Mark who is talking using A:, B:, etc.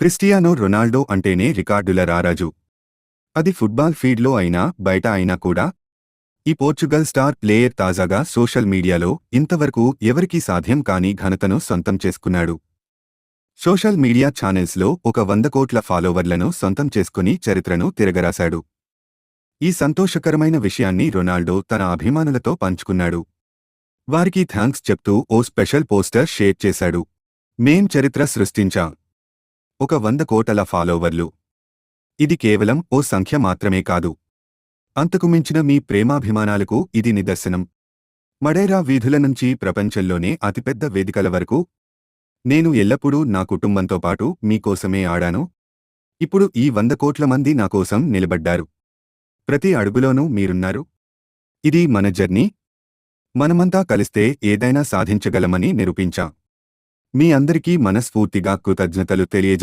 A: Cristiano Ronaldo అంటేనే రికార్డుల రారాజు. అది ఫుట్బాల్ ఫీల్డ్లో అయినా బయట అయినా కూడా. ఈ పోర్చుగల్ స్టార్ ప్లేయర్ తాజాగా సోషల్ మీడియాలో ఇంతవరకు ఎవరికీ సాధ్యం కాని ఘనతను సొంతం చేసుకున్నాడు. సోషల్ మీడియా ఛానెల్స్లో ఒక 100 కోట్ల ఫాలోవర్లను సొంతం చేసుకుని చరిత్రను తిరగరాశాడు. ఈ సంతోషకరమైన విషయాన్ని రొనాల్డో తన అభిమానులతో పంచుకున్నాడు. వారికి థాంక్స్ చెప్తూ ఓ స్పెషల్ పోస్టర్ షేర్ చేశాడు. మేం చరిత్ర సృష్టించాం. ఒక 100 కోట్ల ఫాలోవర్లు. ఇది కేవలం ఓ సంఖ్య మాత్రమే కాదు. అంతకు మించిన మీ ప్రేమాభిమానాలకు ఇది నిదర్శనం. మడైరా వీధుల నుంచి ప్రపంచంలోనే అతిపెద్ద వేదికల వరకు నేను ఎల్లప్పుడూ నా కుటుంబంతో పాటు మీకోసమే ఆడాను. ఇప్పుడు ఈ 100 కోట్ల మంది నాకోసం నిలబడ్డారు. ప్రతి అడుగులోనూ మీరున్నారు. ఇది మన జర్నీ. మనమంతా కలిస్తే ఏదైనా సాధించగలమని నిరూపించాం. మీ అందరికీ మనస్ఫూర్తిగా కృతజ్ఞతలు తెలియజేస్తున్నాను.